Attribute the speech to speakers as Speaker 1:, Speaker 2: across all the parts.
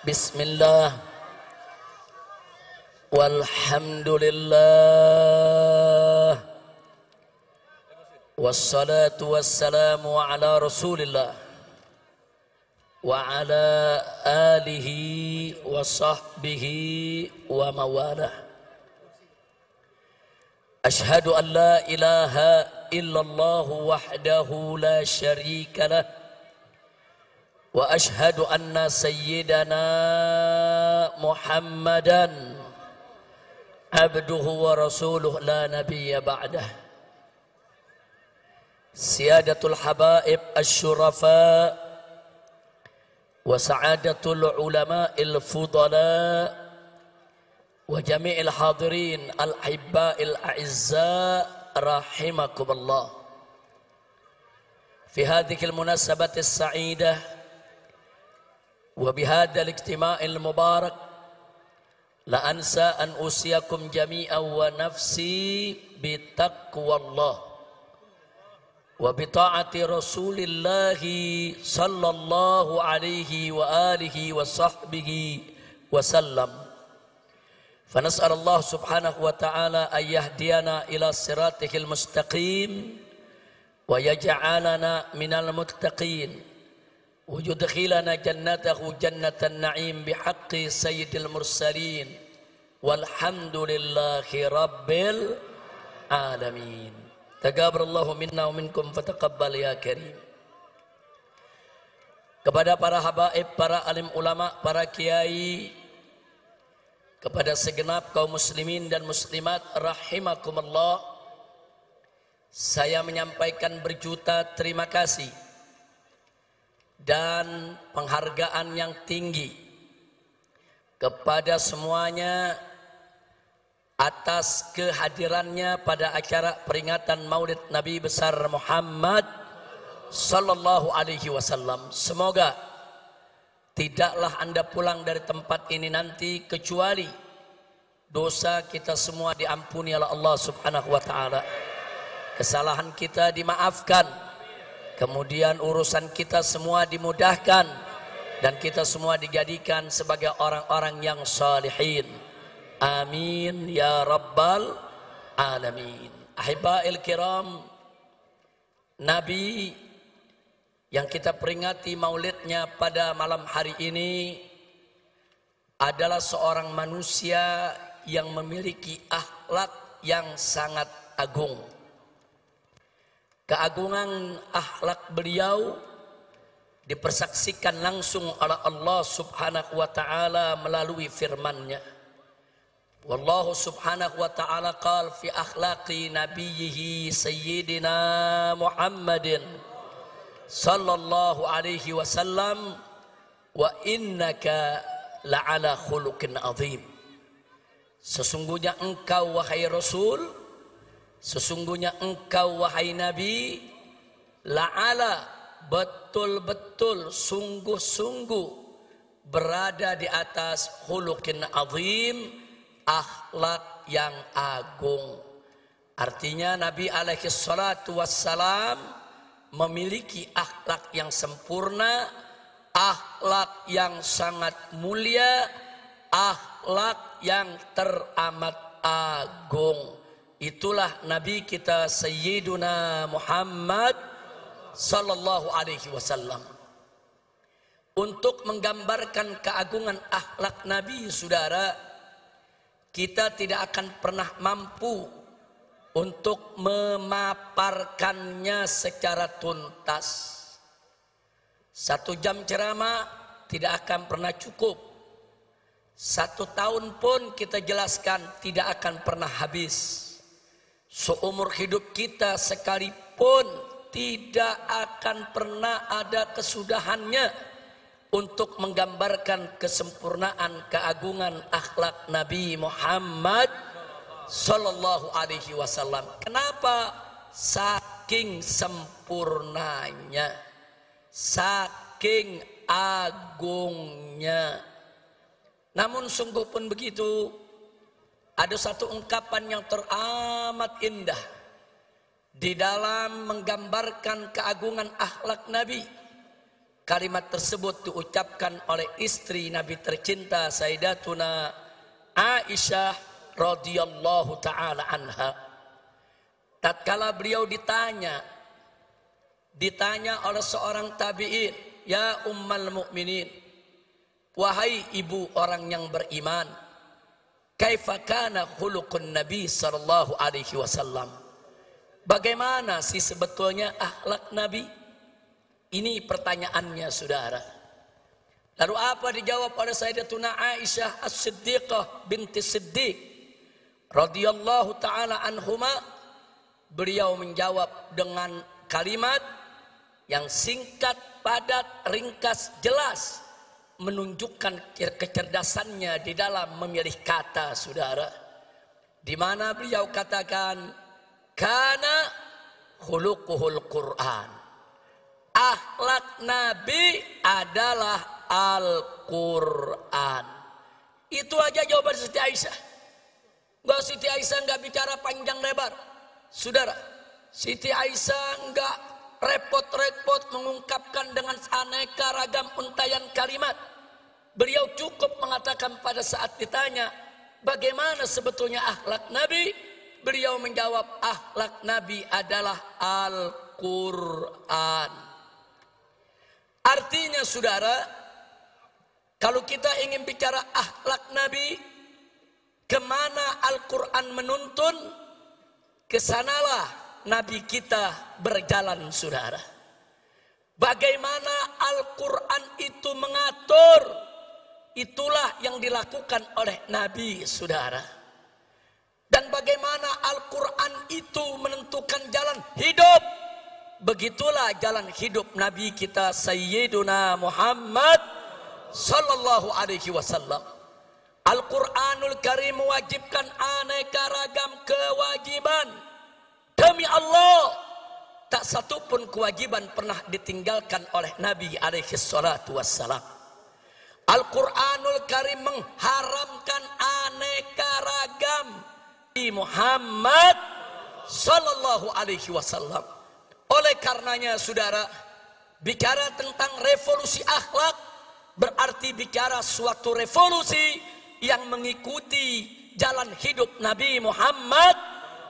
Speaker 1: Bismillah, walhamdulillah, wassalatu wassalamu ala rasulillah wa ala alihi wa sahbihi wa mawalah. Ashhadu an la ilaha illallah wahdahu la syarika lah, wa ashhadu anna sayyidana Muhammadan abduhu wa rasuluh la nabiyya ba'dah. Siyadatul habaib asy-syurafa wa sa'adatul ulama'il fudala wa jami'il hadirin al-hibba'il a'izza rahimakumullah. Fi hadhihi al-munasabati as-sa'idah wa bihadha al-ijtima' al-mubarak la ansa an usiyakum jami'an wa nafsi bitaqwallah wa bita'ati rasulillahi sallallahu alaihi wa alihi wa sahbihi wa sallam. فنسأل الله سبحانه وتعالى أن يهدينا إلى صراطه المستقيم ويجعلنا من المتقين ويدخلنا جنته جنة النعيم بحق سيد المرسلين والحمد لله رب العالمين. تقبل الله منا ومنكم فتقبل يا كريم. Kepada para habaib, para alim ulama, para kiai, kepada segenap kaum muslimin dan muslimat rahimakumullah, saya menyampaikan berjuta terima kasih dan penghargaan yang tinggi kepada semuanya atas kehadirannya pada acara peringatan Maulid Nabi besar Muhammad sallallahu alaihi wasallam. Semoga tidaklah Anda pulang dari tempat ini nanti kecuali dosa kita semua diampuni oleh Allah Subhanahu wa taala. Kesalahan kita dimaafkan. Kemudian urusan kita semua dimudahkan dan kita semua dijadikan sebagai orang-orang yang salihin. Amin ya rabbal alamin. Ahibba'il kiram, Nabi yang kita peringati maulidnya pada malam hari ini adalah seorang manusia yang memiliki akhlak yang sangat agung. Keagungan akhlak beliau dipersaksikan langsung oleh Allah Subhanahu wa taala melalui firman-Nya. Wallahu Subhanahu wa taala qala fi akhlaqi nabiyhi sayyidina Muhammadin sallallahu alaihi wasallam wa innaka la'ala khuluqin azim. Sesungguhnya engkau wahai Rasul, sesungguhnya engkau wahai Nabi, la'ala, betul-betul, sungguh-sungguh berada di atas khuluqin azim, akhlak yang agung. Artinya Nabi alaihi salatu wassalam memiliki akhlak yang sempurna, akhlak yang sangat mulia, akhlak yang teramat agung. Itulah Nabi kita Sayyiduna Muhammad sallallahu alaihi wasallam. Untuk menggambarkan keagungan akhlak Nabi, saudara, kita tidak akan pernah mampu untuk memaparkannya secara tuntas. 1 jam ceramah tidak akan pernah cukup. 1 tahun pun kita jelaskan tidak akan pernah habis. Seumur hidup kita sekalipun tidak akan pernah ada kesudahannya untuk menggambarkan kesempurnaan keagungan akhlak Nabi Muhammad sallallahu alaihi wasallam. Kenapa? Saking sempurnanya, saking agungnya. Namun sungguh pun begitu, ada satu ungkapan yang teramat indah di dalam menggambarkan keagungan akhlak Nabi. kalimat tersebut diucapkan oleh istri Nabi tercinta Sayyidatuna Aisyah radhiyallahu taala anha. Tatkala beliau ditanya oleh seorang tabi'in, "Ya ummal mukminin, wahai ibu orang yang beriman, kaifa kana khuluqun Nabi sallallahu alaihi wasallam?" Bagaimana sih sebetulnya akhlak Nabi? Ini pertanyaannya, saudara. Lalu apa dijawab oleh Sayyidatuna Aisyah As-Siddiqah binti Siddiq radhiyallahu taala anhuma? Beliau menjawab dengan kalimat yang singkat, padat, ringkas, jelas, menunjukkan kecerdasannya di dalam memilih kata, saudara. Di mana beliau katakan, "Kana khuluquhul Qur'an." Akhlak Nabi adalah Al-Quran. Itu aja jawaban Siti Aisyah. Siti Aisyah nggak bicara panjang lebar, saudara. Siti Aisyah nggak repot-repot mengungkapkan dengan aneka ragam untayan kalimat. Beliau cukup mengatakan pada saat ditanya, bagaimana sebetulnya akhlak Nabi? Beliau menjawab, akhlak Nabi adalah Al-Quran. Artinya, saudara, kalau kita ingin bicara akhlak Nabi, kemana Al-Quran menuntun, kesanalah Nabi kita berjalan, saudara. Bagaimana Al-Quran itu mengatur, itulah yang dilakukan oleh Nabi, saudara. Dan bagaimana Al-Quran itu menentukan jalan hidup, begitulah jalan hidup Nabi kita Sayyiduna Muhammad sallallahu alaihi wasallam. Al-Quranul Karim mewajibkan aneka ragam kewajiban. Demi Allah, tak satu pun kewajiban pernah ditinggalkan oleh Nabi alaihi salatu wassalam. Al-Quranul Karim mengharamkan aneka ragam di Muhammad sallallahu alaihi wasallam. Oleh karenanya, saudara, bicara tentang revolusi akhlak berarti bicara suatu revolusi yang mengikuti jalan hidup Nabi Muhammad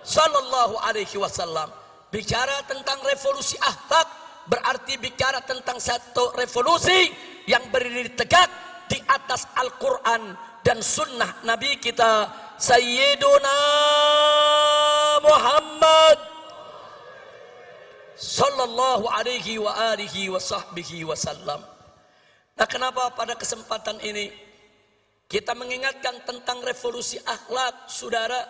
Speaker 1: sallallahu alaihi wasallam. Bicara tentang revolusi akhlak berarti bicara tentang satu revolusi yang berdiri tegak di atas Al-Quran dan sunnah Nabi kita Sayyiduna Muhammad sallallahu alaihi wa alihi wa sahbihi wasallam. Nah, kenapa pada kesempatan ini kita mengingatkan tentang revolusi akhlak, saudara?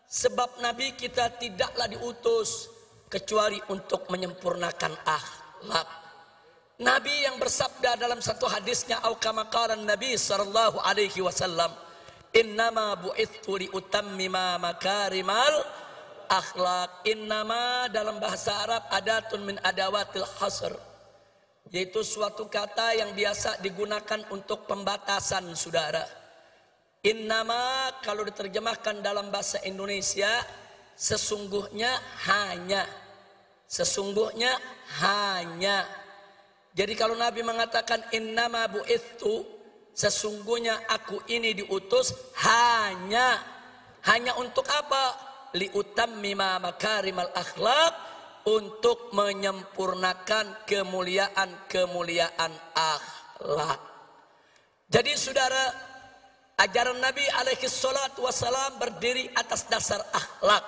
Speaker 1: Sebab Nabi kita tidaklah diutus kecuali untuk menyempurnakan akhlak. Nabi yang bersabda dalam satu hadisnya, au kama qala Nabi sallallahu alaihi wasallam, "Innama bu'ithu li utammima makarimal akhlak." Innama dalam bahasa Arab adatun min adawatil hasr, yaitu suatu kata yang biasa digunakan untuk pembatasan, saudara. Innama kalau diterjemahkan dalam bahasa Indonesia, sesungguhnya hanya. Sesungguhnya hanya. Jadi kalau Nabi mengatakan innama bu'ithu, sesungguhnya aku ini diutus hanya. Hanya untuk apa? Liutammima makarimal akhlak, untuk menyempurnakan kemuliaan akhlak. Jadi, saudara, ajaran Nabi alaihi salatu wassalam berdiri atas dasar akhlak.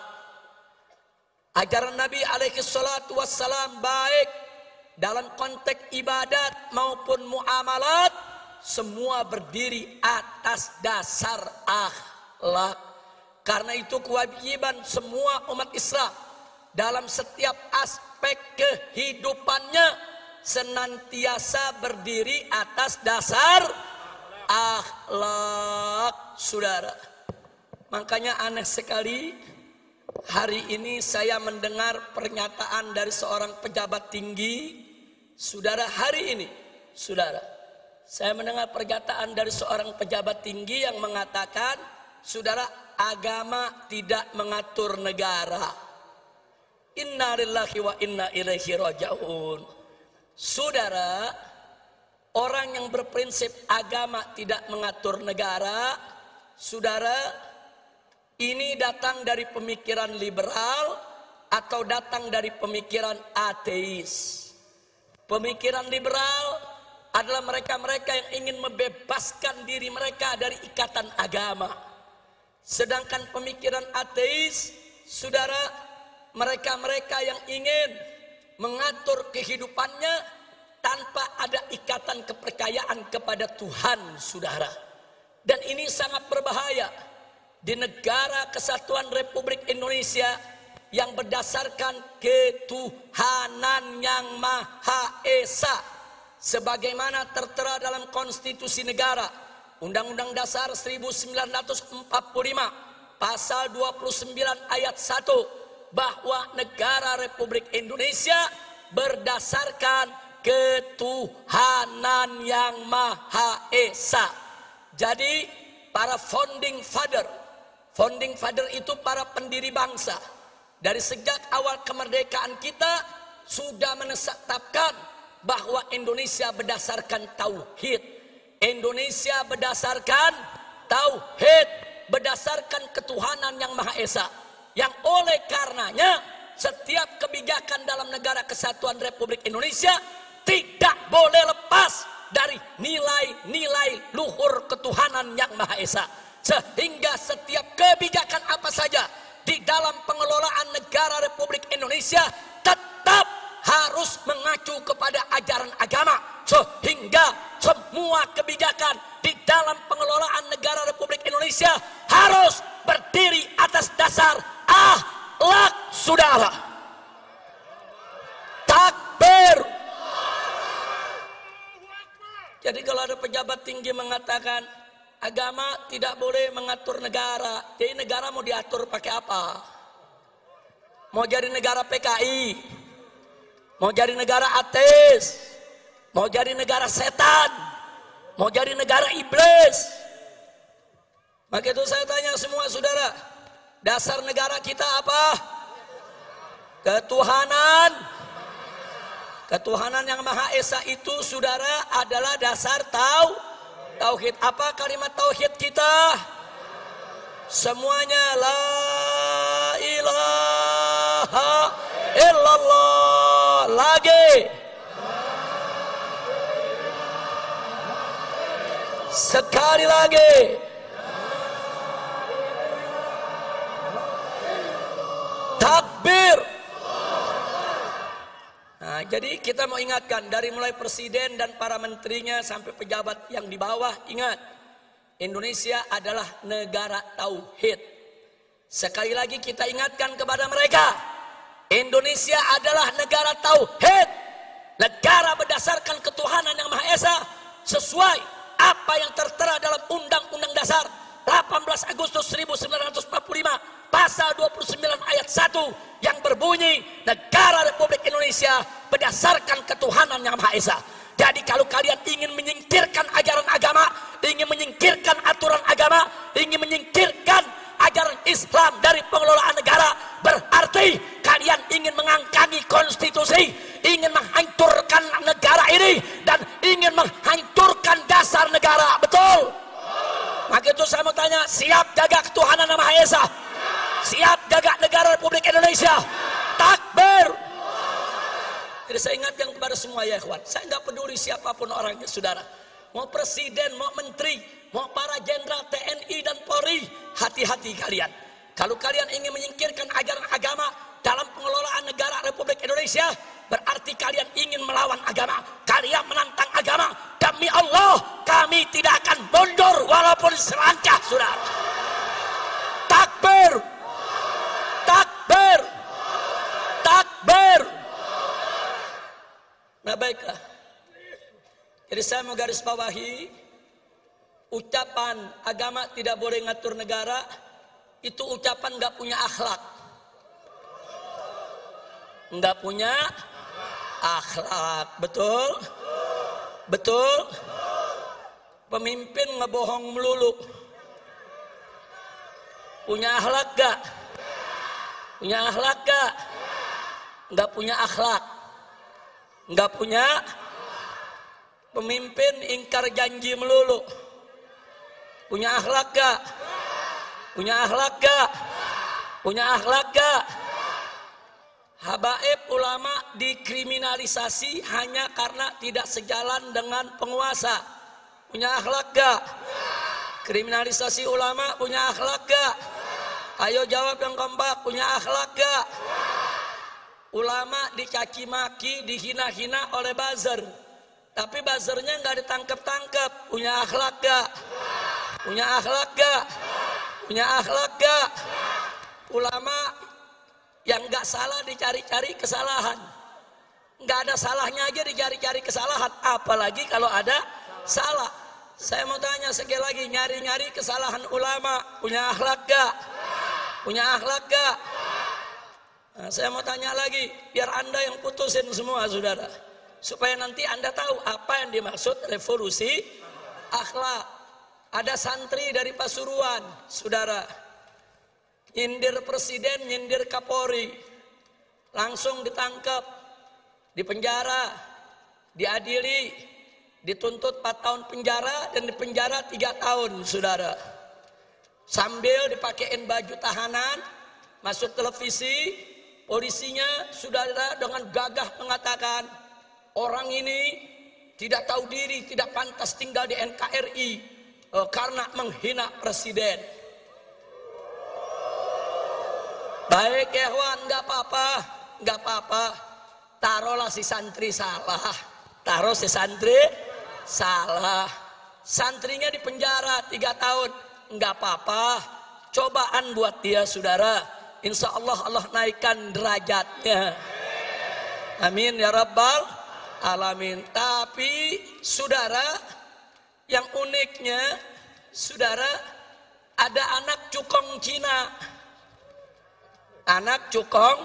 Speaker 1: Ajaran Nabi alaihi salatu wassalam baik dalam konteks ibadat maupun muamalat, semua berdiri atas dasar akhlak. Karena itu kewajiban semua umat Islam dalam setiap aspek kehidupannya senantiasa berdiri atas dasar akhlak, saudara. Makanya aneh sekali hari ini saya mendengar pernyataan dari seorang pejabat tinggi, saudara. Hari ini, saudara, saya mendengar pernyataan dari seorang pejabat tinggi yang mengatakan, saudara, agama tidak mengatur negara. Inna lillahi wa inna ilaihi raji'un. Saudara, orang yang berprinsip agama tidak mengatur negara, saudara, ini datang dari pemikiran liberal atau datang dari pemikiran ateis. Pemikiran liberal adalah mereka-mereka yang ingin membebaskan diri mereka dari ikatan agama. Sedangkan pemikiran ateis, saudara, mereka-mereka yang ingin mengatur kehidupannya tanpa ada ikatan kepercayaan kepada Tuhan, saudara. Dan ini sangat berbahaya di negara kesatuan Republik Indonesia yang berdasarkan ketuhanan yang Maha Esa, sebagaimana tertera dalam konstitusi negara, Undang-Undang Dasar 1945, pasal 29 ayat 1, bahwa negara Republik Indonesia berdasarkan ketuhanan yang Maha Esa. Jadi para founding father itu para pendiri bangsa. Dari sejak awal kemerdekaan kita sudah menetapkan bahwa Indonesia berdasarkan tauhid. Indonesia berdasarkan tauhid, berdasarkan ketuhanan yang Maha Esa. Yang oleh karenanya setiap kebijakan dalam negara kesatuan Republik Indonesia tidak boleh lepas dari nilai-nilai luhur ketuhanan yang Maha Esa. Sehingga setiap kebijakan apa saja di dalam pengelolaan negara Republik Indonesia tetap harus mengacu kepada ajaran agama, sehingga semua kebijakan di dalam pengelolaan negara Republik Indonesia harus berdiri atas dasar akhlak, saudara. Takbir. Jadi kalau ada pejabat tinggi mengatakan agama tidak boleh mengatur negara, jadi negara mau diatur pakai apa? Mau jadi negara PKI, mau jadi negara ateis, mau jadi negara setan, mau jadi negara iblis. Maka itu saya tanya semua saudara, dasar negara kita apa? Ketuhanan. Ketuhanan yang Maha Esa itu, saudara, adalah dasar tauhid. Apa kalimat tauhid kita? Semuanya la ilaha illallah. Lagi. Sekali lagi. Takbir. Nah, jadi kita mau ingatkan dari mulai presiden dan para menterinya sampai pejabat yang di bawah, ingat, Indonesia adalah negara tauhid. Sekali lagi kita ingatkan kepada mereka, Indonesia adalah negara tauhid, negara berdasarkan ketuhanan yang Maha Esa, sesuai apa yang tertera dalam Undang-Undang Dasar 18 Agustus 1945 pasal 29 ayat 1 yang berbunyi negara Republik Indonesia berdasarkan ketuhanan yang Maha Esa. Jadi kalau kalian ingin menyingkirkan ajaran agama, ingin menyingkirkan aturan agama, ingin menyingkirkan ajaran Islam dari pengelolaan negara, berarti kalian ingin mengangkangi konstitusi, ingin menghancurkan negara ini, dan ingin menghancurkan dasar negara. Betul? Maka itu saya mau tanya, siap jaga ketuhanan yang Maha Esa? Siap jaga negara Republik Indonesia? Takbir. Jadi saya ingatkan kepada semua ya ikhwan, saya nggak peduli siapapun orangnya saudara, mau presiden, mau menteri, mau para jenderal TNI dan Polri, hati-hati kalian. Kalau kalian ingin menyingkirkan ajaran agama dalam pengelolaan negara Republik Indonesia, berarti kalian ingin melawan agama, kalian menantang agama. Demi Allah, kami tidak akan mundur walaupun selangkah, saudara. Takbir. Takbir. Takbir. Nah baiklah, jadi saya mau garis bawahi, ucapan agama tidak boleh ngatur negara, itu ucapan nggak punya akhlak, nggak punya akhlak. Betul? Betul? Pemimpin ngebohong melulu, punya akhlak gak? Punya akhlak gak? Nggak punya akhlak. Nggak punya. Pemimpin ingkar janji melulu. Punya akhlak gak? Punya akhlak gak? Punya akhlak gak? Habaib ulama dikriminalisasi hanya karena tidak sejalan dengan penguasa. Punya akhlak gak? Kriminalisasi ulama punya akhlak gak? Ayo jawab yang kompak, punya akhlak gak? Ulama dicaci maki, dihina-hina oleh buzzer. Tapi buzzernya nggak ditangkap-tangkap. Punya akhlak gak? Punya akhlak gak? Punya akhlak gak? Ulama yang nggak salah dicari-cari kesalahan. Nggak ada salahnya aja dicari-cari kesalahan. Apalagi kalau ada salah. Saya mau tanya sekali lagi, nyari-nyari kesalahan ulama. Punya akhlak gak? Punya akhlak gak? Nah, saya mau tanya lagi, biar Anda yang putusin semua, saudara. Supaya nanti Anda tahu apa yang dimaksud revolusi akhlak. Ada santri dari Pasuruan, saudara. Nyindir presiden, nyindir Kapolri. Langsung ditangkap, dipenjara, diadili, dituntut 4 tahun penjara dan dipenjara 3 tahun, saudara. Sambil dipakein baju tahanan, masuk televisi, polisinya, saudara, dengan gagah mengatakan, orang ini tidak tahu diri, tidak pantas tinggal di NKRI karena menghina presiden. Baik ya Wan, nggak apa-apa, nggak apa-apa. Taruhlah si santri salah, taruh si santri salah. Santrinya di penjara 3 tahun, nggak apa-apa. Cobaan buat dia, saudara. Insya Allah Allah naikkan derajatnya. Amin ya Rabbal Alamin. Tapi saudara, yang uniknya, saudara, ada anak cukong Cina. Anak cukong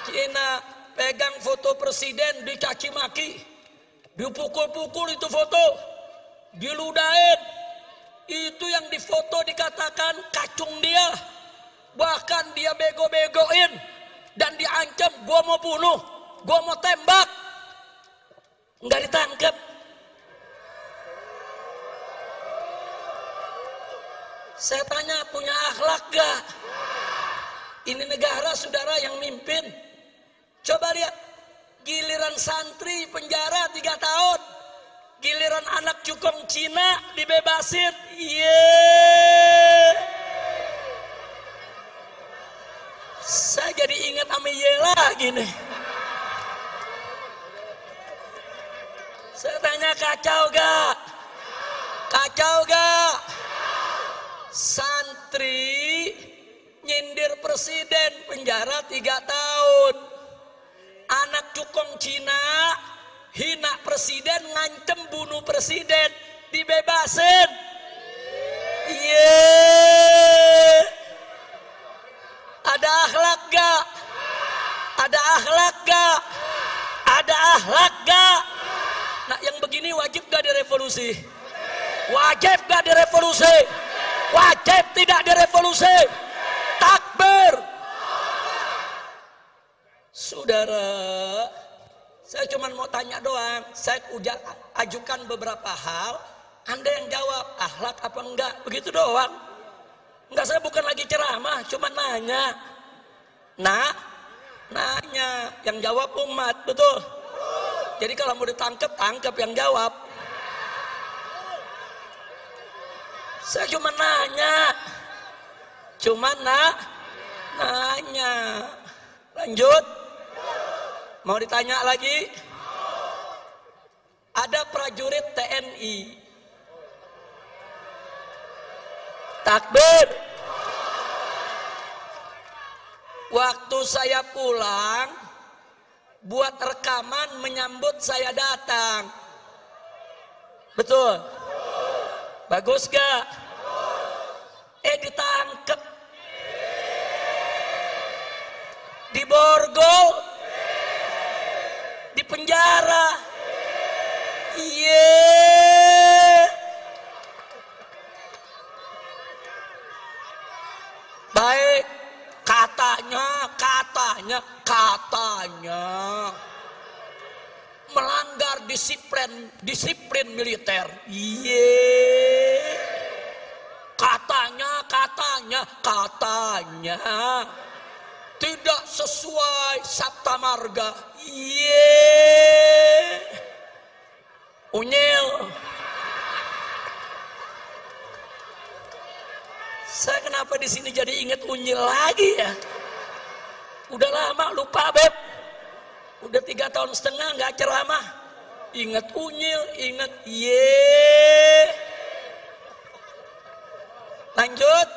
Speaker 1: Cina pegang foto presiden dicaci maki, dipukul-pukul itu foto, diludahin. Itu yang difoto dikatakan kacung dia. Bahkan dia bego-begoin dan diancam, gua mau bunuh, gua mau tembak. Nggak ditangkap. Saya tanya, punya akhlak gak? Ini negara, saudara, yang mimpin. Coba lihat, giliran santri penjara 3 tahun, giliran anak cukong Cina dibebasin. Saya jadi ingat sama lagi nih. Saya tanya, kacau gak? Kacau gak? Santri nyindir presiden penjara 3 tahun. Anak cukong Cina hina presiden, ngancem bunuh presiden, dibebasin. Ada akhlak gak? Ada akhlak gak? Ada akhlak gak? Nah, yang begini wajib gak direvolusi? Wajib gak direvolusi? Wajib tidak direvolusi? Takbir. Saudara, saya cuma mau tanya doang. Saya udah ajukan beberapa hal, Anda yang jawab akhlak apa enggak, begitu doang. Enggak, saya bukan lagi ceramah, cuma nanya. Nanya, yang jawab umat, betul. Jadi kalau mau ditangkap, tangkap yang jawab. Saya cuma nanya. Nanya. Lanjut. Mau ditanya lagi? Ada prajurit TNI. Takbir. Waktu saya pulang, buat rekaman menyambut saya datang. Betul? Bagus gak? Ditangkep. Diborgol. Di penjara. Baik, katanya melanggar melanggar disiplin militer. Iye. Katanya tidak sesuai Sabta Marga. Iye. Unyil. Saya kenapa di sini jadi ingat unyil lagi ya? Udah lama lupa Beb. Udah 3 tahun setengah nggak ceramah. Ingat unyil, ingat ye. Lanjut.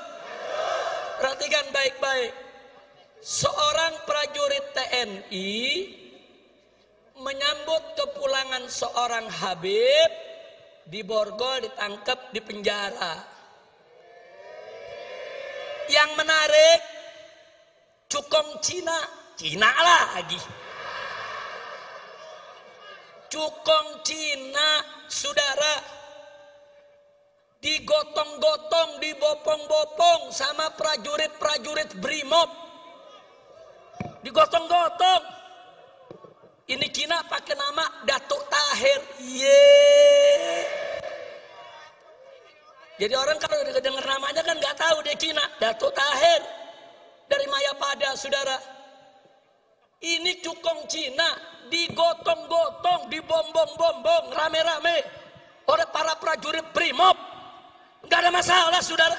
Speaker 1: Perhatikan baik-baik. Seorang prajurit TNI menyambut kepulangan seorang Habib di Borgol, ditangkap di penjara. Yang menarik, cukong Cina lagi. Cukong Cina, saudara, digotong-gotong, dibopong-bopong sama prajurit-prajurit Brimob. Digotong-gotong. Ini Cina pakai nama Datuk Tahir. Yeay. Jadi orang kalau dengar namanya kan nggak tahu dia Cina. Datuk Tahir dari Mayapada, saudara. Ini cukong Cina digotong-gotong, dibombong-bombong, rame-rame oleh para prajurit Brimob. Nggak ada masalah, saudara.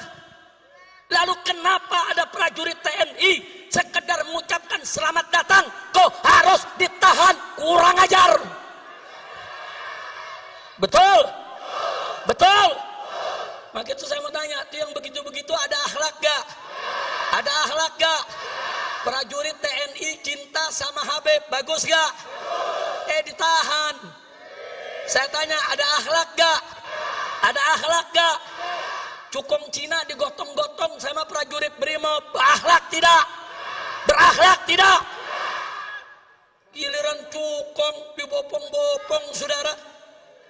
Speaker 1: Lalu kenapa ada prajurit TNI sekedar mengucapkan selamat datang kok harus ditahan? Kurang ajar. Betul? Betul? Maka itu saya mau tanya, itu yang begitu-begitu ada akhlak gak? Ada akhlak gak? Prajurit TNI cinta sama Habib, bagus gak? Ditahan. Saya tanya, ada akhlak gak? Ada akhlak gak? Cukong Cina digotong-gotong sama prajurit Brimob, berakhlak tidak? Berakhlak tidak? Giliran cukong dibopong-bopong, saudara,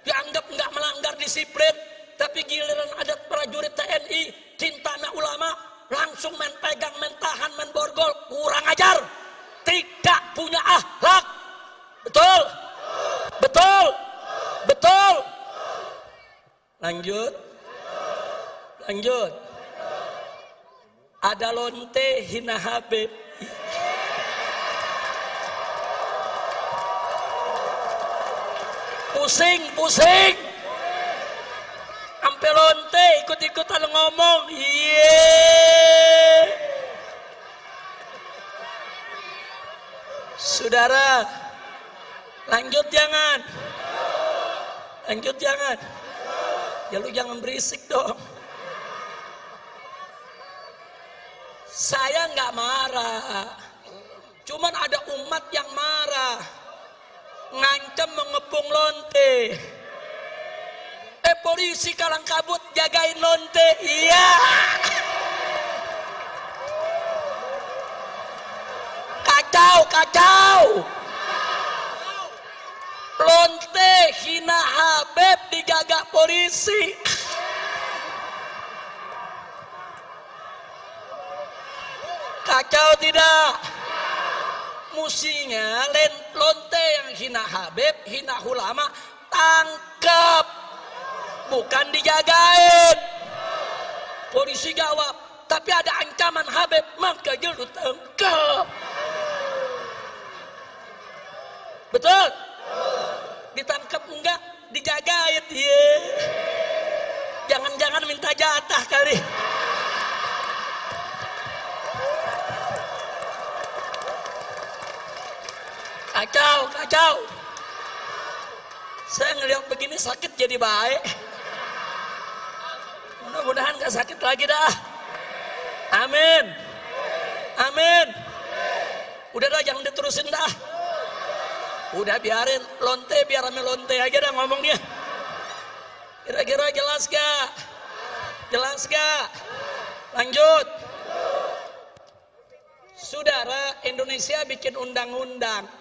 Speaker 1: dianggap nggak melanggar disiplin. Tapi giliran ada prajurit TNI cinta sama ulama, langsung main pegang, main tahan, main borgol. Kurang ajar, tidak punya akhlak. Betul? Betul? Betul? Lanjut. Lanjut. Ada lonte hina Habib. Pusing. Sampai lonte ikut-ikutan ngomong. Yeay. Saudara, lanjut jangan. Lanjut jangan. Ya lu jangan berisik dong. Saya nggak marah, cuman ada umat yang marah, ngancam mengepung lonte. Polisi kalang kabut jagain lonte, iya. Kacau. Lonte hina Habib dijaga polisi. Kacau tidak? Musinya lonte yang hina Habib, hina ulama, tangkap, bukan dijagain. Polisi jawab, tapi ada ancaman Habib, maka lu tangkap. Betul? Ditangkap enggak? Dijagain. Jangan-jangan minta jatah kali. Kacau. Saya ngelihat begini sakit jadi baik. Mudah-mudahan gak sakit lagi dah. Amin. Udah dah, jangan diterusin dah. Udah biarin lonte, biar rame lonte aja dah ngomongnya. Kira-kira jelas gak? Lanjut. Saudara, Indonesia bikin undang-undang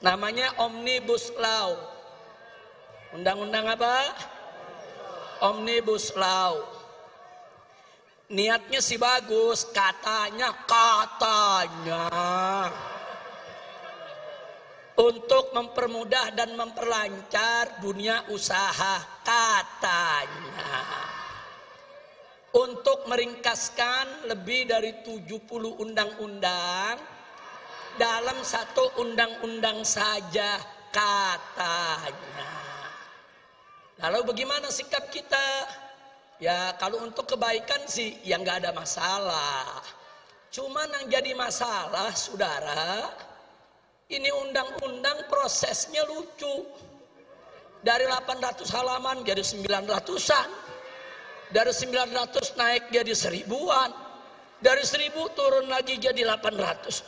Speaker 1: namanya Omnibus Law. Undang-undang apa? Omnibus Law. Niatnya sih bagus, katanya. untuk mempermudah dan memperlancar dunia usaha katanya. Untuk meringkaskan lebih dari 70 undang-undang dalam satu undang-undang saja katanya. Lalu bagaimana sikap kita? Ya kalau untuk kebaikan sih ya nggak ada masalah. Cuman yang jadi masalah saudara, ini undang-undang prosesnya lucu. Dari 800 halaman jadi 900-an. Dari 900 naik jadi 1000-an. Dari 1000 turun lagi jadi 812.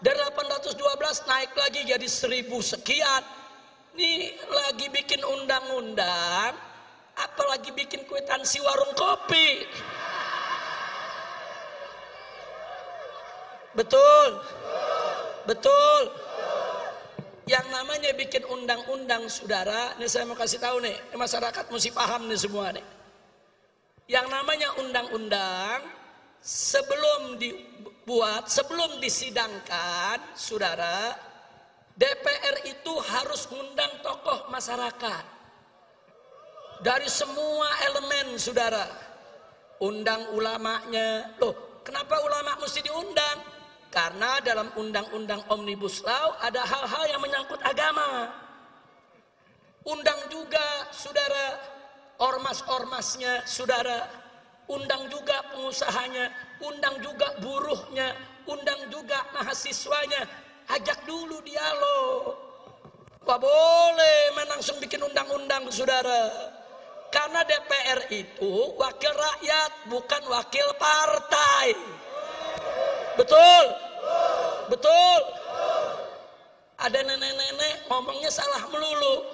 Speaker 1: Dari 812 naik lagi jadi 1000 sekian. Ini lagi bikin undang-undang, apalagi bikin kwitansi warung kopi. Betul. Betul. Yang namanya bikin undang-undang saudara, ini saya mau kasih tahu nih, masyarakat mesti paham nih semua nih. Yang namanya undang-undang sebelum dibuat, sebelum disidangkan, saudara, DPR itu harus undang tokoh masyarakat dari semua elemen, saudara. Undang ulamanya. Loh, kenapa ulama mesti diundang? Karena dalam undang-undang Omnibus Law ada hal-hal yang menyangkut agama. Undang juga, saudara, ormas-ormasnya, saudara. Undang juga pengusahanya, undang juga buruhnya, undang juga mahasiswanya. Ajak dulu dialog. Gak boleh main langsung bikin undang-undang, saudara. Karena DPR itu wakil rakyat, bukan wakil partai. Betul? Betul? Ada nenek-nenek ngomongnya salah melulu.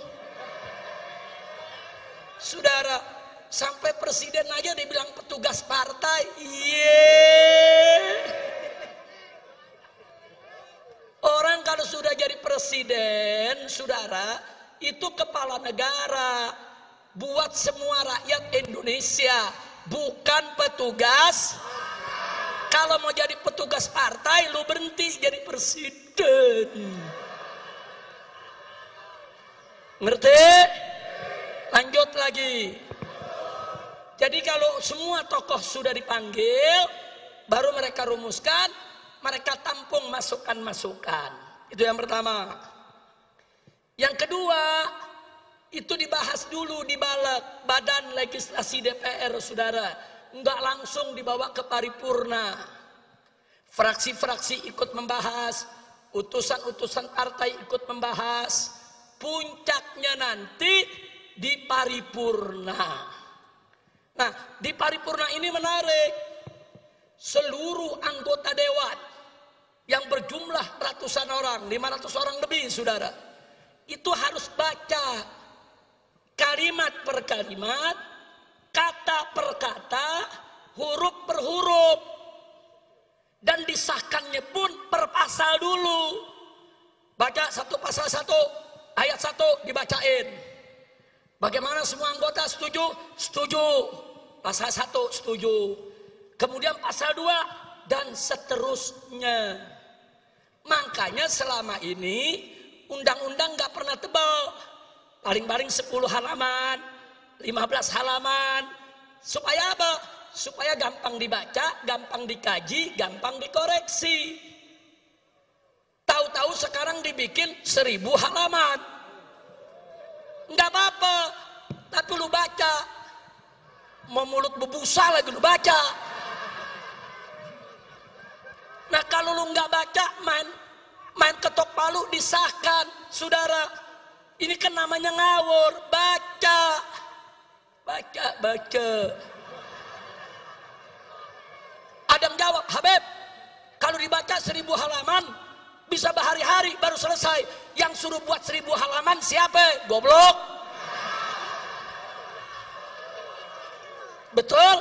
Speaker 1: Saudara, sampai presiden aja dibilang petugas partai. Orang kalau sudah jadi presiden, saudara, itu kepala negara, buat semua rakyat Indonesia, bukan petugas. Kalau mau jadi petugas partai, lu berhenti jadi presiden. Ngerti? Lanjut lagi. Jadi kalau semua tokoh sudah dipanggil, baru mereka rumuskan, mereka tampung masukan-masukan. Itu yang pertama. Yang kedua, itu dibahas dulu di Badan Legislasi DPR, saudara. Enggak langsung dibawa ke paripurna. Fraksi-fraksi ikut membahas, utusan-utusan partai ikut membahas. Puncaknya nanti di paripurna. Nah, di paripurna ini menarik. Seluruh anggota dewan yang berjumlah ratusan orang, 500 orang lebih, saudara, itu harus baca kalimat per kalimat, kata per kata, huruf per huruf, dan disahkannya pun per pasal dulu. Baca satu pasal satu, ayat satu dibacain. Bagaimana semua anggota setuju? Setuju. Pasal 1 setuju. Kemudian pasal 2 dan seterusnya. Makanya selama ini undang-undang gak pernah tebal. Paling-paling 10 halaman, 15 halaman. Supaya apa? Supaya gampang dibaca, gampang dikaji, gampang dikoreksi. Tahu-tahu sekarang dibikin 1000 halaman. Enggak apa-apa, tapi lu baca. Mau mulut bebusa lagi lu baca. Nah kalau lu nggak baca, main ketok palu disahkan, saudara. Ini kan namanya ngawur. Baca. Ada yang jawab, Habib, kalau dibaca 1000 halaman bisa berhari-hari baru selesai. Yang suruh buat 1000 halaman siapa? Goblok. Betul?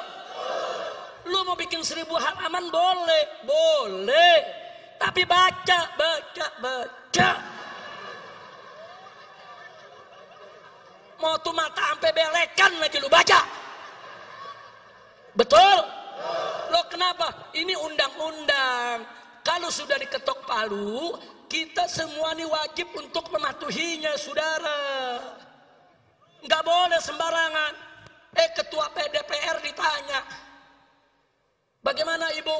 Speaker 1: Lu mau bikin 1000 halaman boleh. Tapi baca. Mau tuh mata sampai belekan lagi lu baca. Betul? Lo kenapa? Ini undang-undang. Kalau sudah diketok palu, Kita semua ini wajib untuk mematuhinya, saudara. Nggak boleh sembarangan. Ketua DPR ditanya, bagaimana ibu?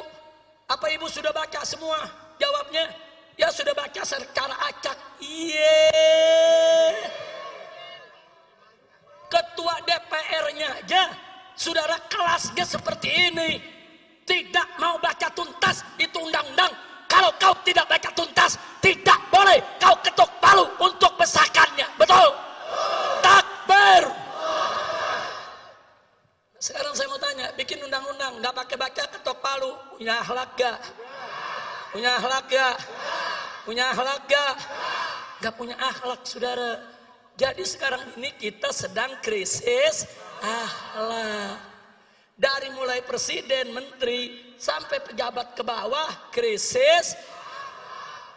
Speaker 1: Apa ibu sudah baca semua? Jawabnya, ya sudah baca secara acak. Ketua DPR-nya aja, saudara, kelasnya seperti ini. Tidak mau baca tuntas itu undang-undang. Kalau kau tidak baca tuntas, tidak boleh kau ketuk palu untuk besarkannya. Betul? Takbir. Sekarang saya mau tanya, bikin undang-undang nggak pakai baca ketok palu, punya akhlak gak? Punya akhlak gak? Punya akhlak gak? Nggak punya akhlak, saudara. Jadi sekarang ini kita sedang krisis akhlak. Dari mulai presiden, menteri, sampai pejabat ke bawah, krisis.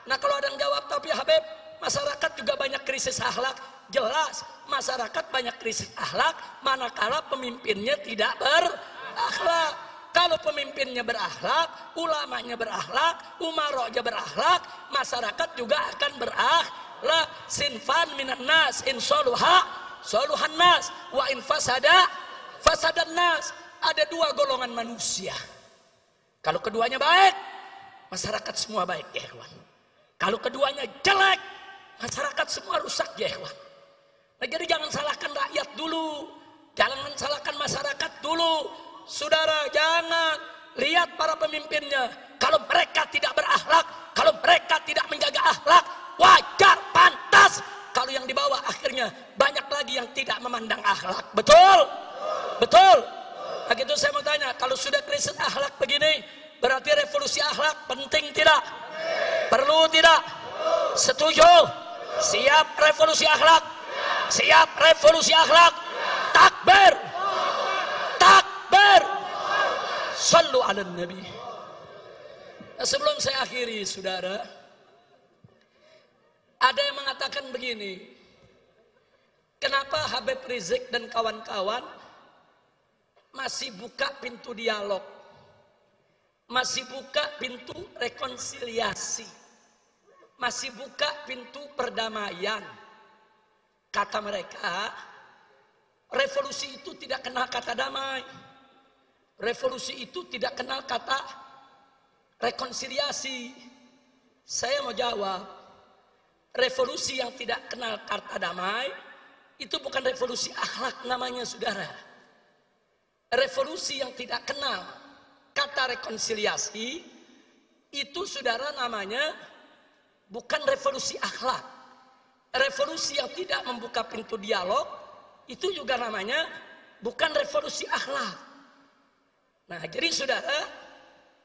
Speaker 1: Nah kalau ada yang jawab, tapi Habib, masyarakat juga banyak krisis akhlak. Jelas, masyarakat banyak krisis akhlak, manakala pemimpinnya tidak berakhlak. Kalau pemimpinnya berakhlak, ulamanya berakhlak, umaroknya berakhlak, masyarakat juga akan berakhlak. Sinfan minan nas, in soluha, soluhan nas, wa in fasada, fasadan nas. Ada dua golongan manusia. Kalau keduanya baik, masyarakat semua baik, ya kawan. Kalau keduanya jelek, masyarakat semua rusak, ya kawan. Nah, jadi jangan salahkan rakyat dulu, jangan salahkan masyarakat dulu, saudara. Jangan lihat para pemimpinnya. Kalau mereka tidak berakhlak, kalau mereka tidak menjaga akhlak, wajar, pantas. Kalau yang di bawah akhirnya banyak lagi yang tidak memandang akhlak. Betul? Betul? Nah, gitu saya mau tanya, kalau sudah krisis akhlak begini, berarti revolusi akhlak penting tidak? Perlu tidak? Setuju? Siap revolusi akhlak? Siap revolusi akhlak? Takbir! Takbir! Sallu ala Nabi. Nah, sebelum saya akhiri, saudara, ada yang mengatakan begini, kenapa Habib Rizik dan kawan-kawan masih buka pintu dialog, masih buka pintu rekonsiliasi, masih buka pintu perdamaian? Kata mereka, revolusi itu tidak kenal kata damai, revolusi itu tidak kenal kata rekonsiliasi. Saya mau jawab, revolusi yang tidak kenal kata damai itu bukan revolusi akhlak namanya, saudara. Revolusi yang tidak kenal kata rekonsiliasi itu, saudara, namanya bukan revolusi akhlak. Revolusi yang tidak membuka pintu dialog itu juga namanya bukan revolusi akhlak. Nah, jadi saudara,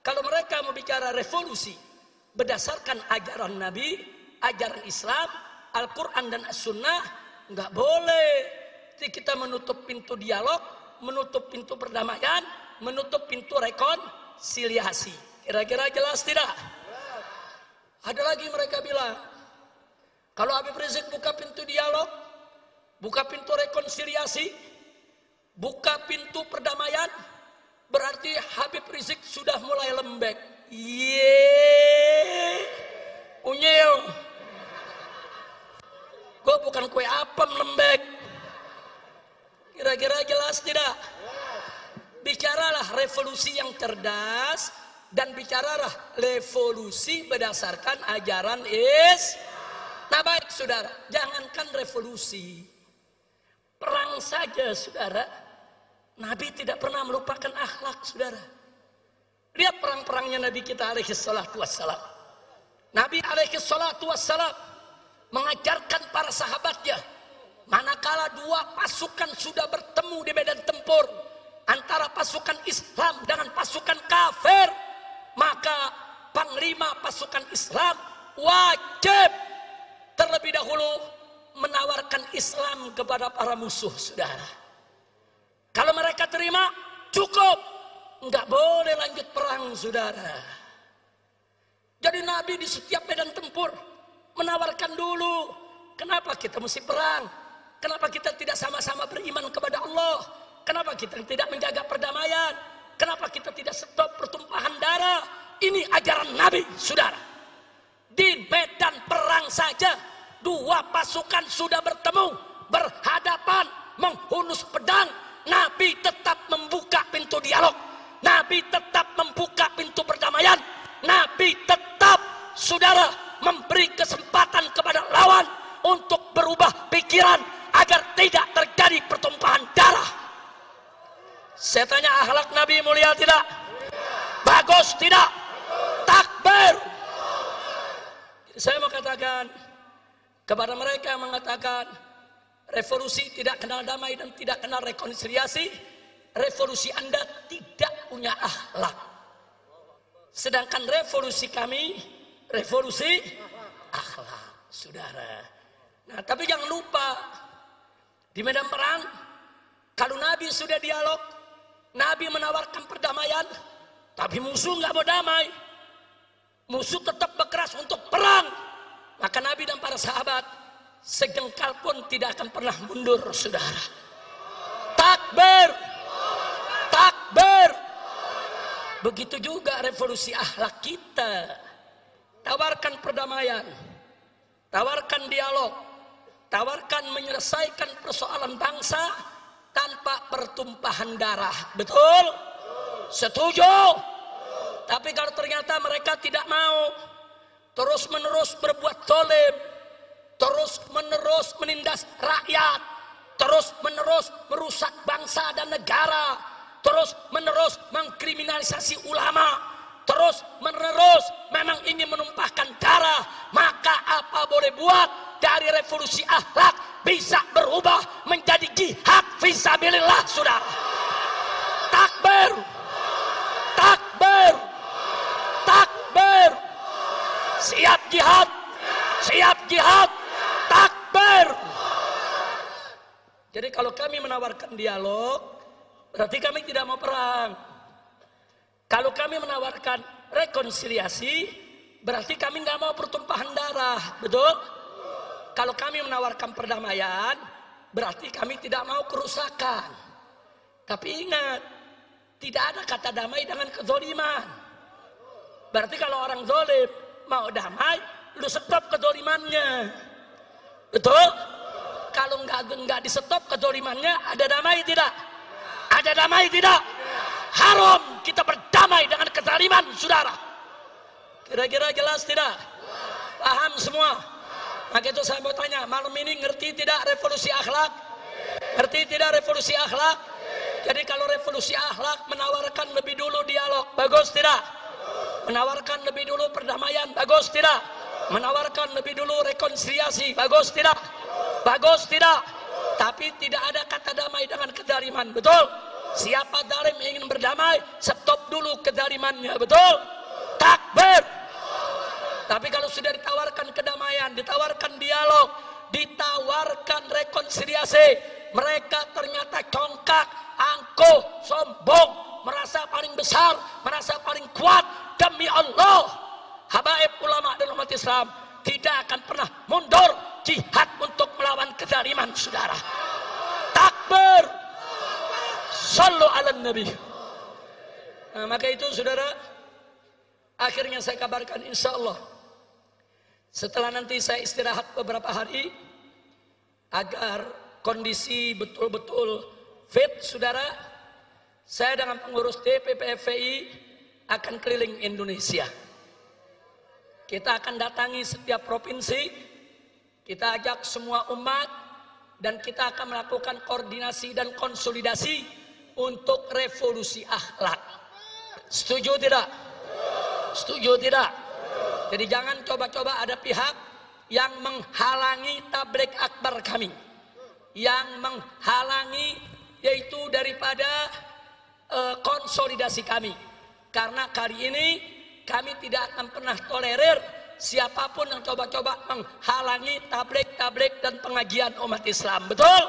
Speaker 1: kalau mereka mau bicara revolusi berdasarkan ajaran Nabi, ajaran Islam, Al-Quran dan As-Sunnah, nggak boleh kita menutup pintu dialog, menutup pintu perdamaian, menutup pintu rekonsiliasi. Kira-kira jelas tidak? Ada lagi mereka bilang, kalau Habib Rizik buka pintu dialog, buka pintu rekonsiliasi, buka pintu perdamaian, berarti Habib Rizik sudah mulai lembek. Unyil. Gue bukan kue apem lembek. Kira-kira jelas tidak? Bicaralah revolusi yang cerdas dan bicaralah revolusi berdasarkan ajaran Nah baik, saudara, jangankan revolusi, perang saja, saudara, Nabi tidak pernah melupakan akhlak, saudara. Lihat perang-perangnya Nabi kita alaihi salatu wassalam. Nabi alaihi salatu wassalam mengajarkan para sahabatnya, manakala dua pasukan sudah bertemu di medan tempur antara pasukan Islam dengan pasukan kafir, maka panglima pasukan Islam wajib terlebih dahulu menawarkan Islam kepada para musuh, saudara. Kalau mereka terima, cukup, nggak boleh lanjut perang, saudara. Jadi Nabi di setiap medan tempur menawarkan dulu, kenapa kita mesti perang? Kenapa kita tidak sama-sama beriman kepada Allah? Kenapa kita tidak menjaga perdamaian? Kenapa kita tidak stop pertumpahan darah? Ini ajaran Nabi, saudara. Di medan perang saja dua pasukan sudah bertemu, berhadapan, menghunus pedang. Nabi tetap membuka pintu dialog. Nabi tetap membuka pintu perdamaian. Nabi tetap, saudara, memberi kesempatan kepada lawan untuk berubah pikiran agar tidak terjadi pertumpahan darah. Saya tanya, akhlak Nabi mulia tidak? Bagus tidak? Takbir. Saya mau katakan kepada mereka yang mengatakan revolusi tidak kenal damai dan tidak kenal rekonsiliasi, revolusi Anda tidak punya akhlak. Sedangkan revolusi kami, revolusi akhlak, saudara. Nah, tapi jangan lupa, di medan perang, kalau Nabi sudah dialog, Nabi menawarkan perdamaian, tapi musuh nggak mau damai. Musuh tetap berkeras untuk perang. Maka Nabi dan para sahabat sejengkal pun tidak akan pernah mundur, saudara. Takbir, takbir. Begitu juga revolusi akhlak kita. Tawarkan perdamaian, tawarkan dialog, tawarkan menyelesaikan persoalan bangsa tanpa pertumpahan darah. Betul? Setuju? Tapi kalau ternyata mereka tidak mau, terus menerus berbuat zalim, terus menerus menindas rakyat, terus menerus merusak bangsa dan negara, terus menerus mengkriminalisasi ulama, terus menerus memang ingin menumpahkan darah, maka apa boleh buat, dari revolusi akhlak bisa berubah menjadi jihad fisabilillah, saudara. Takbir, takbir, takbir. Siap jihad, siap jihad, takbir. Jadi kalau kami menawarkan dialog, berarti kami tidak mau perang. Kalau kami menawarkan rekonsiliasi, berarti kami nggak mau pertumpahan darah, betul? Kalau kami menawarkan perdamaian, berarti kami tidak mau kerusakan. Tapi ingat, tidak ada kata damai dengan kezoliman. Berarti kalau orang zolim mau damai, lu stop kezolimannya, betul? Kalau nggak di stop kezolimannya, ada damai tidak? Ada damai tidak? Haram kita berdamai dengan kezaliman, saudara. Kira-kira jelas tidak? Paham semua? Maka itu saya mau tanya, malam ini ngerti tidak revolusi akhlak? Ngerti tidak revolusi akhlak? Jadi kalau revolusi akhlak menawarkan lebih dulu dialog, bagus tidak? Menawarkan lebih dulu perdamaian, bagus tidak? Menawarkan lebih dulu rekonsiliasi, bagus tidak? Bagus tidak? Tapi tidak ada kata damai dengan kezaliman, betul? Siapa zalim ingin berdamai, stop dulu kezalimannya, betul? Takbir. Tapi kalau sudah ditawarkan kedamaian, ditawarkan dialog, ditawarkan rekonsiliasi, mereka ternyata congkak, angkuh, sombong, merasa paling besar, merasa paling kuat. Demi Allah, habaib ulama dan umat Islam tidak akan pernah mundur jihad untuk melawan kezaliman, saudara. Takbir. Sallu ala nabi. Nah, maka itu saudara, akhirnya saya kabarkan, insya Allah setelah nanti saya istirahat beberapa hari agar kondisi betul-betul fit, saudara, saya dengan pengurus DPP FPI akan keliling Indonesia. Kita akan datangi setiap provinsi, kita ajak semua umat, dan kita akan melakukan koordinasi dan konsolidasi untuk revolusi akhlak. Setuju tidak? Setuju tidak? Jadi jangan coba-coba ada pihak yang menghalangi tabligh akbar kami, yang menghalangi yaitu daripada konsolidasi kami. Karena kali ini kami tidak akan pernah tolerir siapapun yang coba-coba menghalangi tabligh dan pengajian umat Islam. Betul?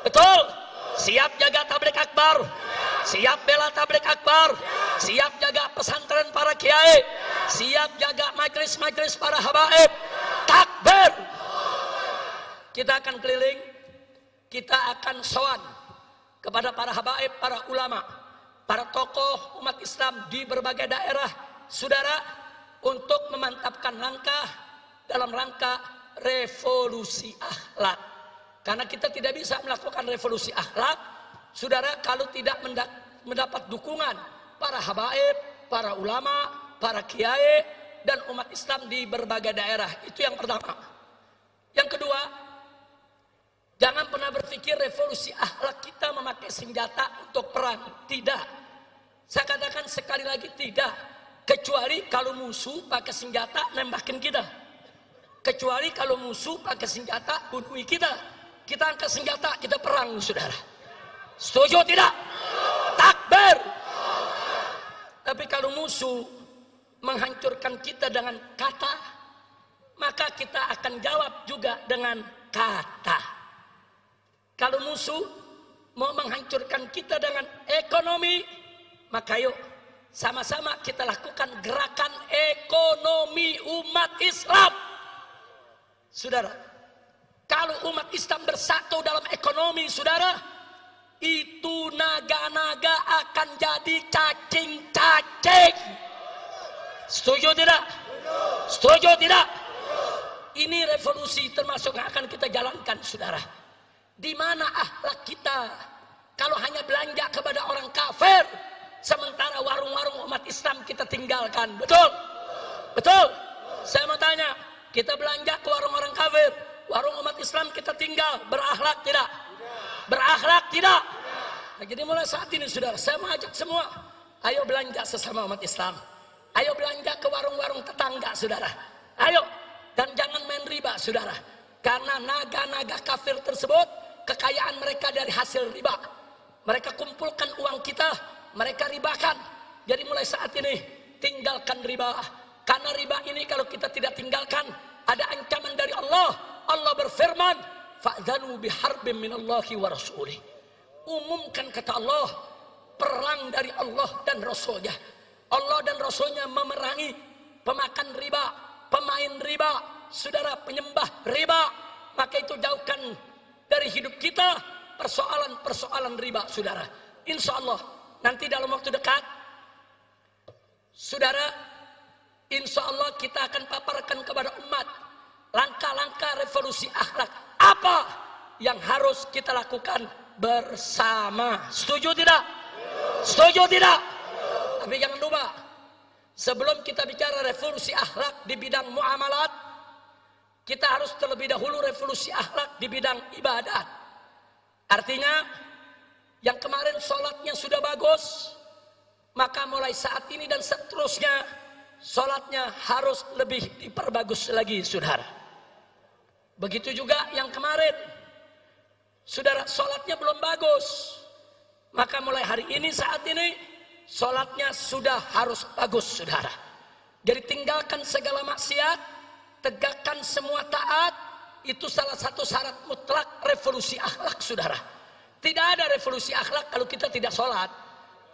Speaker 1: Betul? Siap jaga tabligh akbar, siap bela tabligh akbar, siap jaga pesantren para kiai, siap jaga majelis-majelis para habaib. Takbir. Kita akan keliling, kita akan sowan kepada para habaib, para ulama, para tokoh umat Islam di berbagai daerah, saudara, untuk memantapkan langkah dalam rangka revolusi akhlak. Karena kita tidak bisa melakukan revolusi akhlak, saudara, kalau tidak mendapat dukungan para habaib, para ulama, para kiai, dan umat Islam di berbagai daerah. Itu yang pertama. Yang kedua, jangan pernah berpikir revolusi akhlak kita memakai senjata untuk perang. Tidak. Saya katakan sekali lagi tidak. Kecuali kalau musuh pakai senjata nembakin kita. Kecuali kalau musuh pakai senjata bunuh kita. Kita angkat senjata, kita perang, saudara. Setuju tidak? Takbir. Tapi kalau musuh menghancurkan kita dengan kata, maka kita akan jawab juga dengan kata. Kalau musuh mau menghancurkan kita dengan ekonomi, maka yuk sama-sama kita lakukan gerakan ekonomi umat Islam. Saudara, kalau umat Islam bersatu dalam ekonomi, saudara, itu naga-naga akan jadi cacing-cacing. Setuju tidak? Setuju tidak? Ini revolusi termasuk yang akan kita jalankan, saudara. Di mana akhlak kita? Kalau hanya belanja kepada orang kafir, sementara warung-warung umat Islam kita tinggalkan. Betul? Betul? Saya mau tanya, kita belanja ke warung orang kafir, warung umat Islam kita tinggal, berakhlak tidak? Berakhlak tidak? Nah, jadi mulai saat ini, saudara, saya mau ajak semua, ayo belanja sesama umat Islam. Ayo belanja ke warung-warung tetangga, saudara. Ayo, dan jangan main riba, saudara. Karena naga-naga kafir tersebut, kekayaan mereka dari hasil riba. Mereka kumpulkan uang kita, mereka ribakan. Jadi mulai saat ini, tinggalkan riba. Karena riba ini kalau kita tidak tinggalkan, ada ancaman dari Allah. Allah berfirman, fa'dzanu biharbin minallahi wa rasulih. Umumkan, kata Allah, perang dari Allah dan Rasulnya. Allah dan Rasulnya memerangi pemakan riba, pemain riba, saudara, penyembah riba. Maka itu jauhkan dari hidup kita persoalan-persoalan riba, saudara. Insya Allah nanti dalam waktu dekat, saudara, insya Allah kita akan paparkan kepada umat langkah-langkah revolusi akhlak apa yang harus kita lakukan bersama. Setuju tidak? Setuju tidak? Tapi jangan lupa, sebelum kita bicara revolusi akhlak di bidang muamalat, kita harus terlebih dahulu revolusi akhlak di bidang ibadat. Artinya, yang kemarin sholatnya sudah bagus, maka mulai saat ini dan seterusnya, sholatnya harus lebih diperbagus lagi, saudara. Begitu juga yang kemarin, saudara, sholatnya belum bagus, maka mulai hari ini, saat ini, sholatnya sudah harus bagus, saudara. Jadi tinggalkan segala maksiat, tegakkan semua taat. Itu salah satu syarat mutlak revolusi akhlak, saudara. Tidak ada revolusi akhlak kalau kita tidak sholat.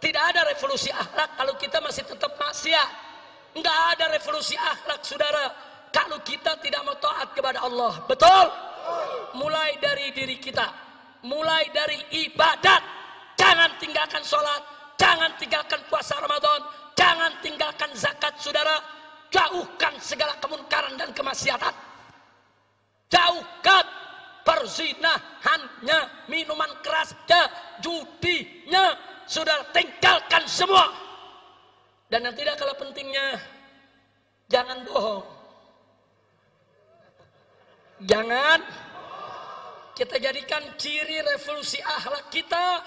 Speaker 1: Tidak ada revolusi akhlak kalau kita masih tetap maksiat. Enggak ada revolusi akhlak, saudara, kalau kita tidak mau taat kepada Allah. Betul? Mulai dari diri kita, mulai dari ibadat. Jangan tinggalkan sholat, jangan tinggalkan puasa Ramadan, jangan tinggalkan zakat, saudara. Jauhkan segala kemungkaran dan kemaksiatan. Jauhkan perzinahannya, minuman kerasnya, judinya, saudara, tinggalkan semua. Dan yang tidak kalah pentingnya, jangan bohong. Jangan kita jadikan ciri revolusi akhlak kita,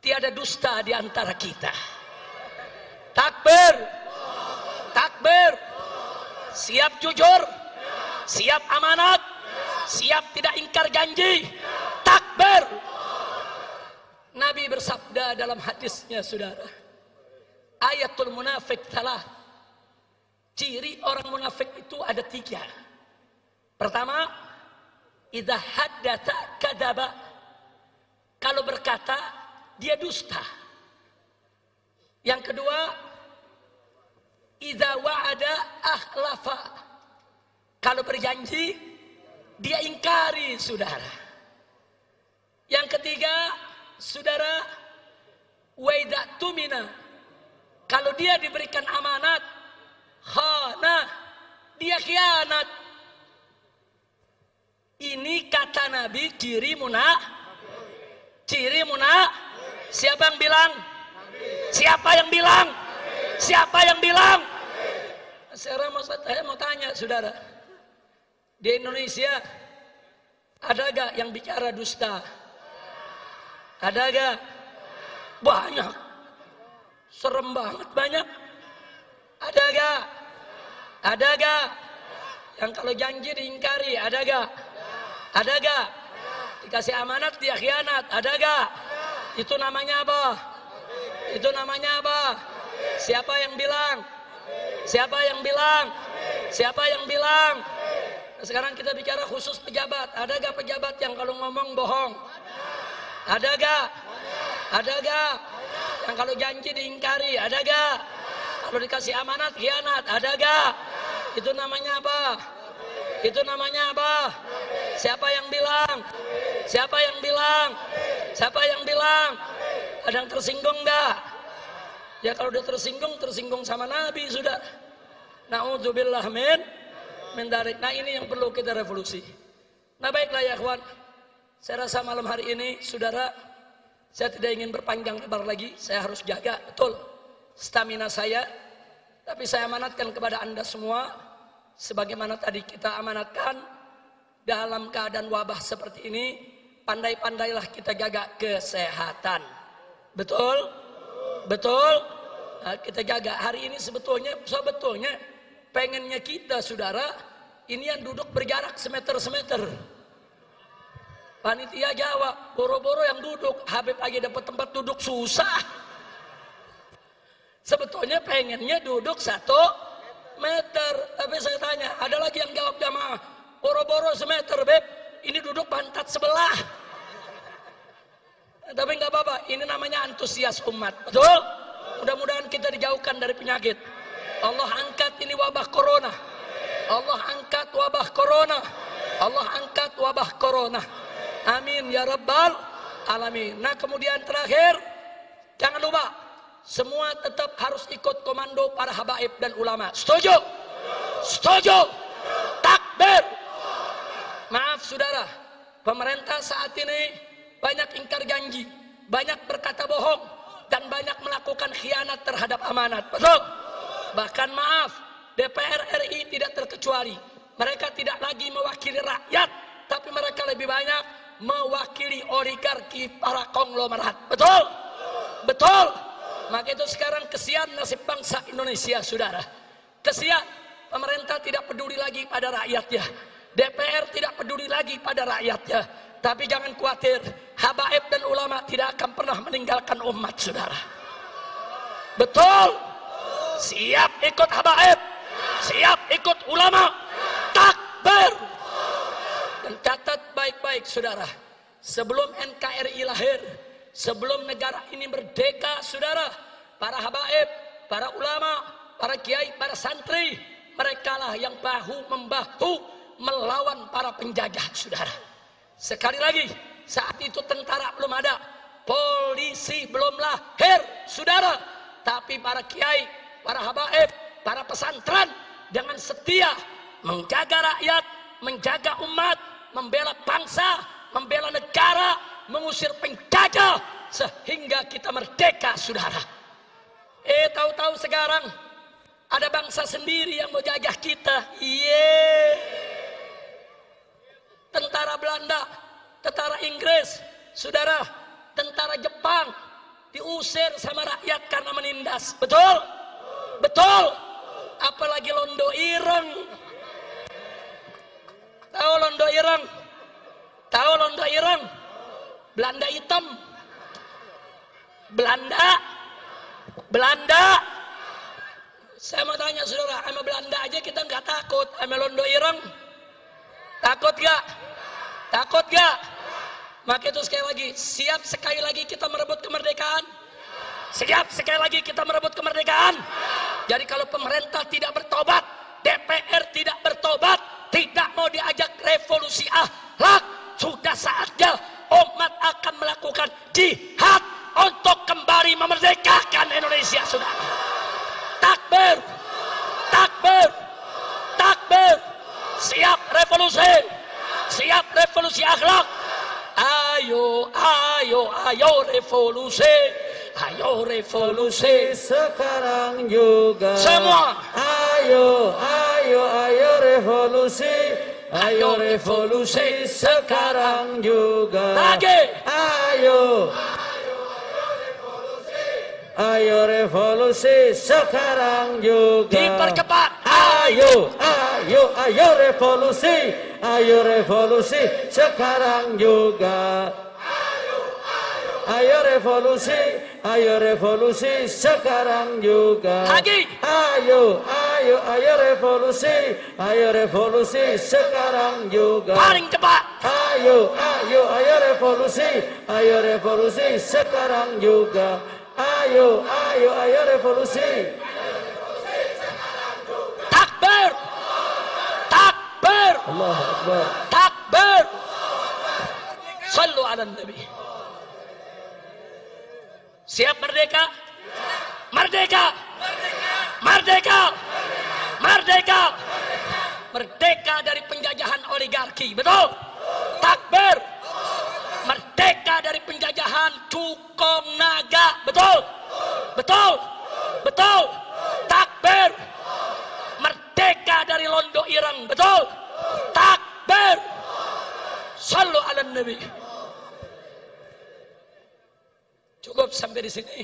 Speaker 1: tiada dusta di antara kita. Takbir. Takbir. Siap jujur, siap amanat, siap tidak ingkar janji. Takbir. Nabi bersabda dalam hadisnya, saudara, ayatul munafik salah. Ciri orang munafik itu ada 3. Pertama, idza haddatsa kadzaba. Kalau berkata, dia dusta. Yang kedua, idza wa'ada akhlafa. Kalau berjanji, dia ingkari, saudara. Yang ketiga, saudara, wa idza tumina. Kalau dia diberikan amanat, khana, dia khianat. Ini kata Nabi ciri siapa yang bilang? Siapa yang bilang? Siapa yang bilang? Saya mau tanya saudara, di Indonesia ada gak yang bicara dusta? Ada gak? Banyak. Serem banget banyak. Ada gak? Ada gak? Yang kalau janji diingkari, ada gak? Ada gak? Dikasih amanat dia khianat, ada gak? Itu namanya apa? Itu namanya apa? Siapa yang bilang? Siapa yang bilang? Siapa yang bilang? Nah, sekarang kita bicara khusus pejabat. Ada gak pejabat yang kalau ngomong bohong? Ada gak? Ada gak? Yang kalau janji diingkari, ada gak? Kalau dikasih amanat khianat, ada gak? Itu namanya apa? Itu namanya apa? Siapa yang bilang? Siapa yang bilang? Siapa yang bilang? Ada yang tersinggung gak? Ya kalau udah tersinggung sama Nabi sudah. Na'udzubillah min dzalik. Nah ini yang perlu kita revolusi. Nah baiklah ya kawan. Saya rasa malam hari ini saudara, saya tidak ingin berpanjang lebar lagi. Saya harus jaga betul stamina saya. Tapi saya amanatkan kepada anda semua, sebagaimana tadi kita amanatkan, dalam keadaan wabah seperti ini, pandai-pandailah kita jaga kesehatan. Betul? Betul? Nah, kita jaga. Hari ini sebetulnya pengennya kita saudara, ini yang duduk berjarak semeter-semeter. Panitia jawab, boro-boro yang duduk, Habib aja dapat tempat duduk susah. Sebetulnya pengennya duduk 1 meter. Tapi saya tanya, ada lagi yang jawab jamaah, boro-boro semeter Beb, ini duduk pantat sebelah. Tapi nggak apa-apa, ini namanya antusias umat. Betul? Mudah-mudahan kita dijauhkan dari penyakit. Allah angkat ini wabah corona. Allah angkat wabah corona. Allah angkat wabah corona. Amin ya rabbal alamin. Nah kemudian terakhir, jangan lupa semua tetap harus ikut komando para habaib dan ulama. Setuju? Setuju? Takbir. Maaf saudara, pemerintah saat ini banyak ingkar janji, banyak berkata bohong, dan banyak melakukan khianat terhadap amanat. Betul? Bahkan maaf, DPR RI tidak terkecuali. Mereka tidak lagi mewakili rakyat, tapi mereka lebih banyak mewakili oligarki para konglomerat. Betul? Betul? Maka itu sekarang kesian nasib bangsa Indonesia, saudara. Kesian, pemerintah tidak peduli lagi pada rakyatnya. DPR tidak peduli lagi pada rakyatnya. Tapi jangan khawatir, habaib dan ulama tidak akan pernah meninggalkan umat, saudara. Betul? Siap ikut habaib, siap ikut ulama. Takbir. Dan catat baik-baik, saudara. Sebelum NKRI lahir, sebelum negara ini merdeka, saudara, para habaib, para ulama, para kiai, para santri, merekalah yang bahu-membahu melawan para penjajah, saudara. Sekali lagi, saat itu tentara belum ada, polisi belum lahir, saudara. Tapi para kiai, para habaib, para pesantren dengan setia menjaga rakyat, menjaga umat, membela bangsa, membela negara, mengusir penjajah sehingga kita merdeka, saudara. Tahu-tahu sekarang ada bangsa sendiri yang mau jajah kita. Tentara Belanda, tentara Inggris, saudara, tentara Jepang diusir sama rakyat karena menindas. Betul? Betul? Apalagi Londo Ireng. Tahu Londo Ireng? Tahu Londo Ireng? Belanda hitam. Belanda. Saya mau tanya saudara, sama Belanda aja kita nggak takut, sama Londo Ireng takut gak? Takut gak? Maka itu sekali lagi, siap sekali lagi kita merebut kemerdekaan? Siap sekali lagi kita merebut kemerdekaan? Jadi kalau pemerintah tidak bertobat, DPR tidak bertobat, tidak mau diajak revolusi akhlak, sudah saatnya umat akan melakukan jihad untuk kembali memerdekakan Indonesia, saudara. Takbir. Takbir. berakhlak. Ayo, ayo, ayo revolusi. Ayo revolusi
Speaker 2: sekarang juga.
Speaker 1: semua.
Speaker 2: Ayo, ayo, ayo revolusi. Ayo revolusi sekarang juga.
Speaker 1: Lagi.
Speaker 2: Ayo, ayo revolusi sekarang juga.
Speaker 1: Dipercepat.
Speaker 2: Ayo, ayo, ayo revolusi. Ayo revolusi sekarang juga. Ayo revolusi, ayo revolusi sekarang juga.
Speaker 1: Lagi.
Speaker 2: Ayo, ayo, ayo revolusi, ayo revolusi sekarang juga.
Speaker 1: Paling cepat.
Speaker 2: Ayo, ayo, ayo revolusi, ayo revolusi sekarang juga. Ayo, ayo, ayo revolusi.
Speaker 1: Takbir. Takbir.
Speaker 2: Allahu Akbar.
Speaker 1: Takbir. Sallu ala Nabi. Siap merdeka? Merdeka. Merdeka. Merdeka. Merdeka dari penjajahan oligarki. Betul? Takbir. Merdeka dari penjajahan cukong naga. Betul? Betul? Betul? Takbir. Merdeka dari londo ireng. Betul? Takbir. Sallu ala Nabi. Cukup sampai di sini.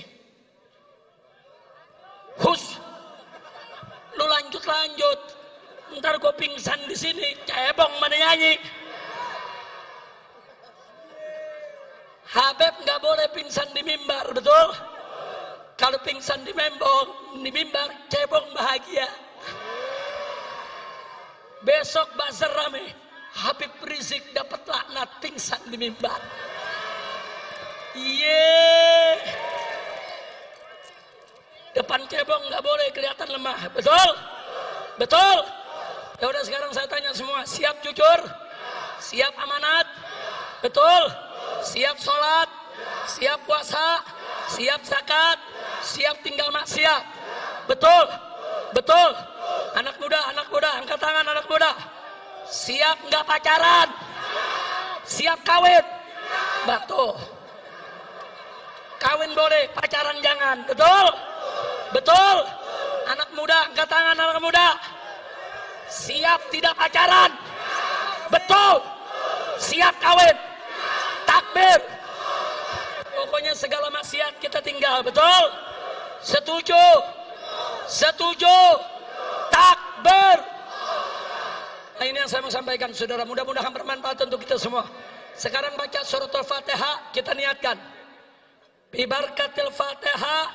Speaker 1: Hus. Lu lanjut. Ntar gue pingsan di sini. Cebong mana nyanyi. Habib nggak boleh pingsan di mimbar, betul? Kalau pingsan di mimbar, cebong bahagia. Besok bazar rame. Habib Rizik dapat laknat pingsan di mimbar. Iya. Depan cebong nggak boleh kelihatan lemah, betul? Betul? Ya udah sekarang saya tanya semua, siap jujur? Siap amanat? Betul? Siap sholat? Siap puasa? Siap zakat? Siap tinggal maksiat? Betul? Betul? Anak muda, angkat tangan anak muda. Siap nggak pacaran? Siap kawin? Betul. Kawin boleh, pacaran jangan. Betul? Betul? Anak muda, angkat tangan anak muda. Siap tidak pacaran? Betul? Siap kawin? Takbir. Pokoknya segala maksiat kita tinggal. Betul? Setuju? Setuju? Takbir. Nah, ini yang saya mau sampaikan, saudara. Mudah-mudahan bermanfaat untuk kita semua. Sekarang baca surat Al-Fatihah, kita niatkan. Bibarkatil Fatihah,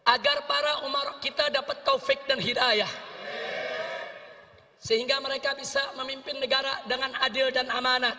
Speaker 1: agar para umara kita dapat taufik dan hidayah, sehingga mereka bisa memimpin negara dengan adil dan amanat.